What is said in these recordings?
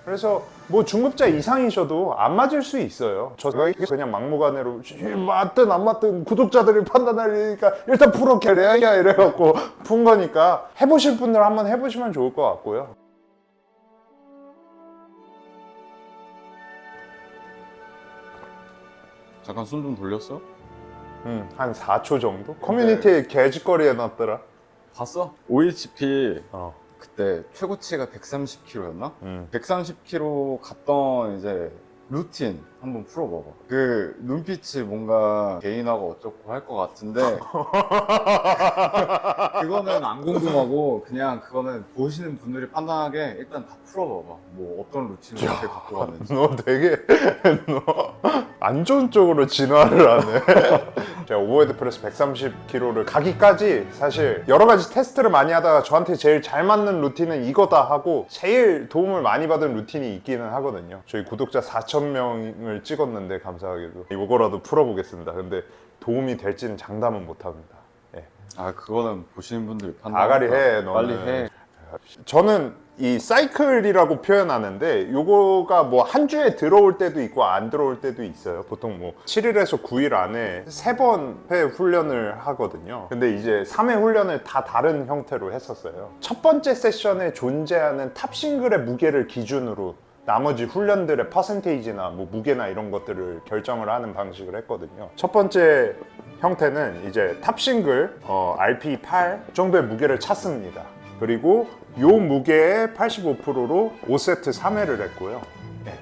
그래서 뭐 중급자 이상이셔도 안 맞을 수 있어요. 저가 그냥 막무가내로 맞든 안 맞든 구독자들이 판단하니까 일단 풀어 캐래야 이래갖고 푼 거니까 해보실 분들 한번 해보시면 좋을 것 같고요. 잠깐 손 좀 돌렸어? 한 4초 정도? 커뮤니티에 개짓거리 해놨더라. 봤어? OHP 어. 그때 최고치가 130kg였나? 음. 130kg 갔던 이제 루틴 한번 풀어봐봐. 그 눈빛이 뭔가 개인하고 어쩌고 할 것 같은데 그거는 안 궁금하고 그냥 그거는 보시는 분들이 판단하게 일단 다 풀어봐봐. 뭐 어떤 루틴을 어떻게 갖고 갔는지. 너 되게 너 안 좋은 쪽으로 진화를 하네. 제가 오버헤드 프레스 130kg를 가기까지 사실 여러 가지 테스트를 많이 하다가 저한테 제일 잘 맞는 루틴은 이거다 하고 제일 도움을 많이 받은 루틴이 있기는 하거든요. 저희 구독자 4,000명을 찍었는데 감사하게도 이거라도 풀어보겠습니다. 근데 도움이 될지는 장담은 못합니다. 예. 아 그거는 보시는 분들이 판단. 아가리 해, 너는. 빨리 해. 저는 이 사이클이라고 표현하는데 요거가 뭐 한 주에 들어올 때도 있고 안 들어올 때도 있어요. 보통 뭐 7일에서 9일 안에 3번 훈련을 하거든요. 근데 이제 3회 훈련을 다 다른 형태로 했었어요. 첫 번째 세션에 존재하는 탑 싱글의 무게를 기준으로 나머지 훈련들의 퍼센테이지나 뭐 무게나 이런 것들을 결정을 하는 방식을 했거든요. 첫 번째 형태는 이제 탑 싱글 RP8 정도의 무게를 찾습니다. 그리고 요 무게의 85%로 5세트 3회를 했고요. 네.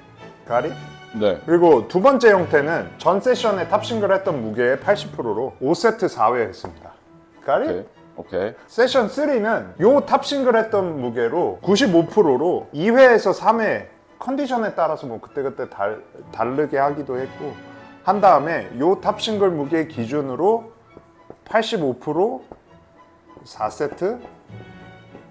가리? 네. 그리고 두 번째 형태는 전 세션에 탑싱글 했던 무게의 80%로 5세트 4회 했습니다. 가리? 오케이. 세션 3는 요 탑싱글 했던 무게로 95%로 2회에서 3회 컨디션에 따라서 뭐 그때그때 다르게 하기도 했고 한 다음에 요 탑싱글 무게 기준으로 85% 4세트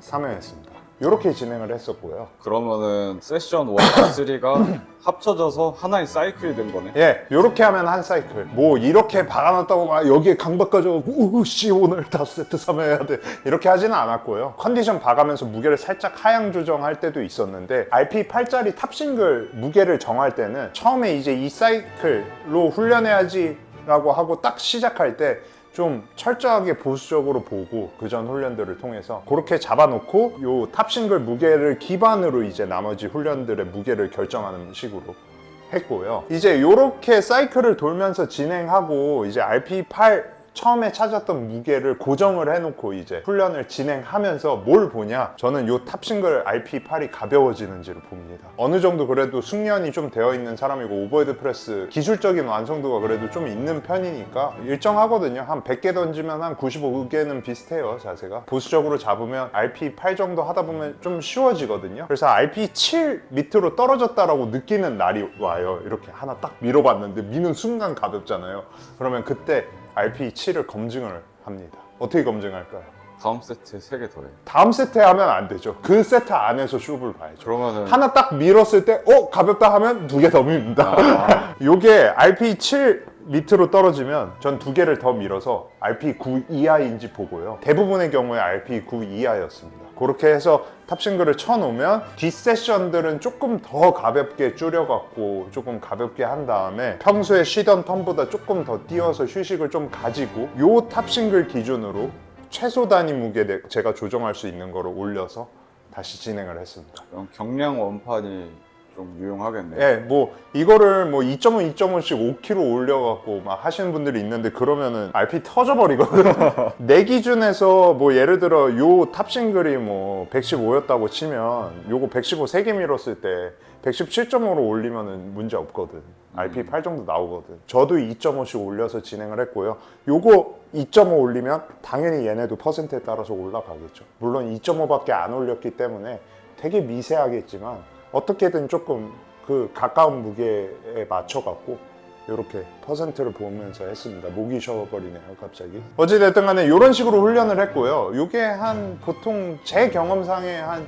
3회 했습니다. 이렇게 진행을 했었고요. 그러면은 세션 1, 3가 합쳐져서 하나의 사이클이 된 거네. 예, 이렇게 하면 한 사이클. 뭐 이렇게 박아놨다고 막 여기에 강박 가져가고 우씨 오늘 5세트 3회 해야 돼 이렇게 하지는 않았고요. 컨디션 봐가면서 무게를 살짝 하향 조정할 때도 있었는데 RP8짜리 탑싱글 무게를 정할 때는 처음에 이제 이 사이클로 훈련해야지 라고 하고 딱 시작할 때 좀 철저하게 보수적으로 보고 그 전 훈련들을 통해서 그렇게 잡아놓고 요 탑싱글 무게를 기반으로 이제 나머지 훈련들의 무게를 결정하는 식으로 했고요. 이제 요렇게 사이클을 돌면서 진행하고 이제 RP8 처음에 찾았던 무게를 고정을 해놓고 이제 훈련을 진행하면서 뭘 보냐? 저는 요 탑싱글 RP8이 가벼워지는지를 봅니다. 어느 정도 그래도 숙련이 좀 되어 있는 사람이고 오버헤드 프레스 기술적인 완성도가 그래도 좀 있는 편이니까 일정하거든요. 한 100개 던지면 한 95개는 비슷해요, 자세가. 보수적으로 잡으면 RP8 정도 하다 보면 좀 쉬워지거든요. 그래서 RP7 밑으로 떨어졌다라고 느끼는 날이 와요. 이렇게 하나 딱 밀어봤는데 미는 순간 가볍잖아요. 그러면 그때 RP7을 검증을 합니다. 어떻게 검증할까요? 다음 세트에 3개 더해. 다음 세트에 하면 안 되죠. 그 세트 안에서 쇼를 봐야죠. 그러면은 하나 딱 밀었을 때 가볍다 하면 2개 더 밉니다. 요게 RP7 밑으로 떨어지면 전 2개를 더 밀어서 RP9 이하인지 보고요. 대부분의 경우에 RP9 이하였습니다. 그렇게 해서 탑싱글을 쳐놓으면 뒷세션들은 조금 더 가볍게 줄여갖고 조금 가볍게 한 다음에 평소에 쉬던 턴보다 조금 더 띄워서 휴식을 좀 가지고 요 탑싱글 기준으로 최소 단위 무게 제가 조정할 수 있는 거를 올려서 다시 진행을 했습니다. 그럼 경량 원판이 좀 유용하겠네. 예, 뭐 이거를 뭐 2.5, 2.5씩 5kg 올려갖고 막 하시는 분들이 있는데 그러면은 RP 터져버리거든. 내 기준에서 뭐 예를 들어 요 탑싱글이 뭐 115였다고 치면 요거 115 3개 밀었을 때 117.5로 올리면은 문제 없거든. RP 8 정도 나오거든. 저도 2.5씩 올려서 진행을 했고요. 요거 2.5 올리면 당연히 얘네도 퍼센트에 따라서 올라가겠죠. 물론 2.5밖에 안 올렸기 때문에 되게 미세하겠지만 어떻게든 조금 그 가까운 무게에 맞춰갖고 이렇게 퍼센트를 보면서 했습니다. 목이 쉬어버리네요, 갑자기. 어찌됐든 간에 이런 식으로 훈련을 했고요. 이게 한 보통 제 경험상에 한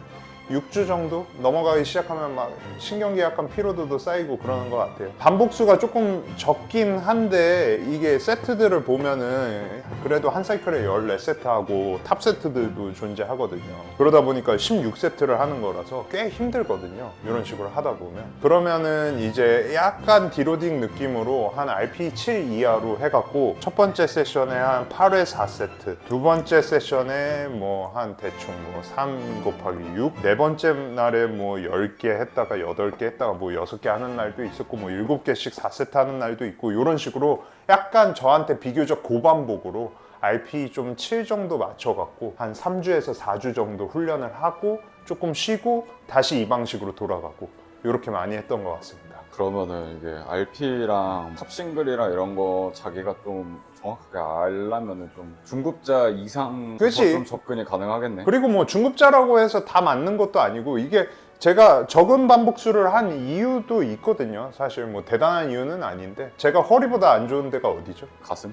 6주 정도 넘어가기 시작하면 막 신경계 약간 피로도도 쌓이고 그러는 것 같아요. 반복수가 조금 적긴 한데 이게 세트들을 보면은 그래도 한 사이클에 14세트하고 탑 세트들도 존재하거든요. 그러다 보니까 16세트를 하는 거라서 꽤 힘들거든요. 이런 식으로 하다 보면. 그러면은 이제 약간 디로딩 느낌으로 한 RPE 7 이하로 해갖고 첫 번째 세션에 한 8회 4세트, 두 번째 세션에 뭐 한 대충 뭐 3 곱하기 6, 네 번째 날에 뭐 10개 했다가 8개 했다가 뭐 6개 하는 날도 있었고 뭐 7개씩 4세트 하는 날도 있고 이런 식으로 약간 저한테 비교적 고반복으로 RPE 좀 7 정도 맞춰갖고 한 3주에서 4주 정도 훈련을 하고 조금 쉬고 다시 이 방식으로 돌아가고 이렇게 많이 했던 것 같습니다. 그러면은 이게 RP랑 탑싱글이랑 이런 거 자기가 좀 정확하게 알려면은 좀 중급자 이상 그치. 좀 접근이 가능하겠네. 그리고 뭐 중급자라고 해서 다 맞는 것도 아니고 이게 제가 적은 반복수를 한 이유도 있거든요. 사실 뭐 대단한 이유는 아닌데 제가 허리보다 안 좋은 데가 어디죠? 가슴?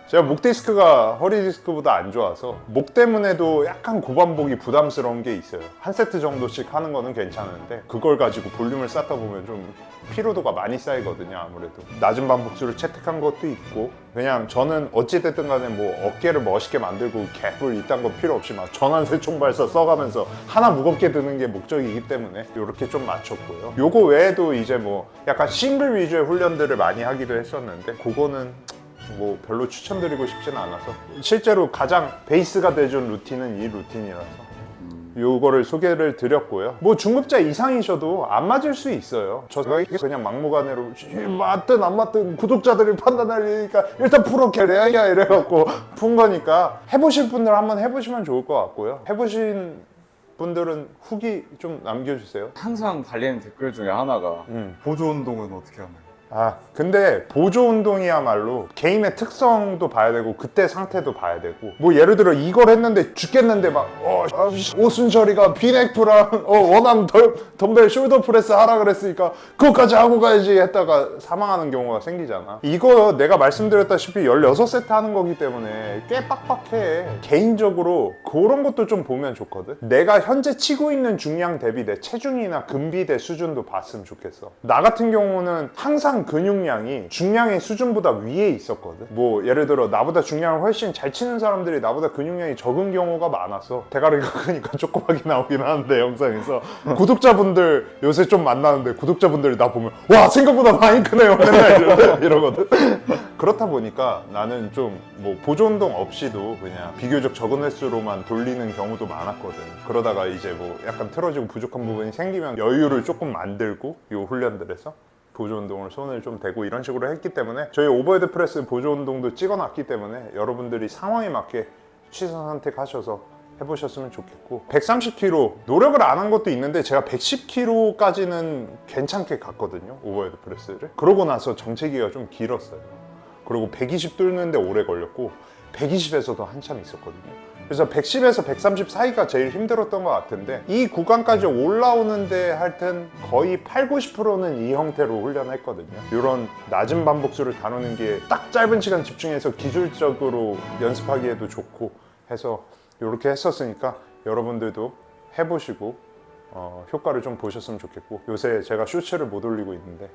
제가 목 디스크가 허리 디스크보다 안 좋아서 목 때문에도 약간 고반복이 부담스러운 게 있어요. 한 세트 정도씩 하는 거는 괜찮은데 그걸 가지고 볼륨을 쌓다 보면 좀 피로도가 많이 쌓이거든요. 아무래도 낮은 반복수를 채택한 것도 있고 그냥 저는 어찌됐든 간에 뭐 어깨를 멋있게 만들고 갭을 이딴 거 필요 없이 막 전환 세총 발사 써가면서 하나 무겁게 드는 게 목적이기 때문에 이렇게 좀 맞췄고요. 요거 외에도 이제 뭐 약간 싱글 위주의 훈련들을 많이 하기도 했었는데 그거는 뭐 별로 추천드리고 싶지는 않아서 실제로 가장 베이스가 돼준 루틴은 이 루틴이라서 요거를 소개를 드렸고요. 뭐 중급자 이상이셔도 안 맞을 수 있어요. 저가 그냥 막무가내로 맞든 안 맞든 구독자들이 판단하니까 일단 풀어게 레아야 이래갖고 푼 거니까 해보실 분들 한번 해보시면 좋을 것 같고요. 해보신 분들은 후기 좀 남겨주세요. 항상 달리는 댓글 중에 하나가 보조 운동은 어떻게 하나요? 아 근데 보조 운동이야말로 개인의 특성도 봐야 되고 그때 상태도 봐야 되고 뭐 예를 들어 이걸 했는데 죽겠는데 막 오순철이가 비넥프랑 원암 덤벨 숄더 프레스 하라 그랬으니까 그것까지 하고 가야지 했다가 사망하는 경우가 생기잖아. 이거 내가 말씀드렸다시피 16세트 하는 거기 때문에 꽤 빡빡해. 개인적으로 그런 것도 좀 보면 좋거든. 내가 현재 치고 있는 중량 대비 내 체중이나 근비대 수준도 봤으면 좋겠어. 나 같은 경우는 항상 근육량이 중량의 수준보다 위에 있었거든. 뭐 예를 들어 나보다 중량을 훨씬 잘 치는 사람들이 나보다 근육량이 적은 경우가 많아서 대가리가 크니까 조그맣게 나오긴 하는데 영상에서 구독자분들 요새 좀 만나는데 구독자분들이 나 보면 와 생각보다 많이 크네요 맨날 이러거든. 그렇다 보니까 나는 좀 뭐 보조 운동 없이도 그냥 비교적 적은 횟수로만 돌리는 경우도 많았거든. 그러다가 이제 뭐 약간 틀어지고 부족한 부분이 생기면 여유를 조금 만들고 요 훈련들에서 보조 운동을 손을 좀 대고 이런 식으로 했기 때문에 저희 오버헤드 프레스 보조 운동도 찍어놨기 때문에 여러분들이 상황에 맞게 취사 선택하셔서 해보셨으면 좋겠고 130kg 노력을 안 한 것도 있는데 제가 110kg까지는 괜찮게 갔거든요. 오버헤드 프레스를. 그러고 나서 정체기가 좀 길었어요. 그리고 120 뚫는데 오래 걸렸고 120에서도 한참 있었거든요. 그래서 110에서 130 사이가 제일 힘들었던 것 같은데 이 구간까지 올라오는데 하여튼 거의 8, 90%는 이 형태로 훈련했거든요. 이런 낮은 반복수를 다루는 게 딱 짧은 시간 집중해서 기술적으로 연습하기에도 좋고 해서 이렇게 했었으니까 여러분들도 해보시고 효과를 좀 보셨으면 좋겠고 요새 제가 쇼츠를 못 올리고 있는데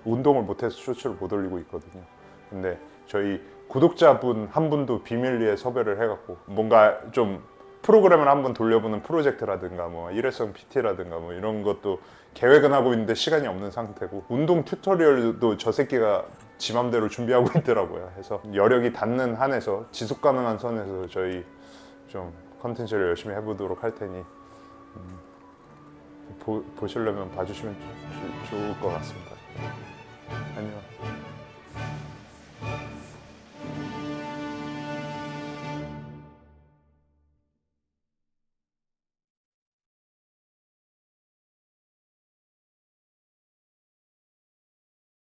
운동을 못해서 쇼츠를 못 올리고 있거든요. 근데 저희 구독자분 한 분도 비밀리에 섭외를 해갖고 뭔가 좀 프로그램을 한번 돌려보는 프로젝트라든가 뭐 일회성 PT라든가 뭐 이런 것도 계획은 하고 있는데 시간이 없는 상태고 운동 튜토리얼도 저 새끼가 지 맘대로 준비하고 있더라고요. 해서 여력이 닿는 한에서 지속 가능한 선에서 저희 좀 컨텐츠를 열심히 해보도록 할 테니 보시려면 봐주시면 좋을 것 같습니다. 안녕.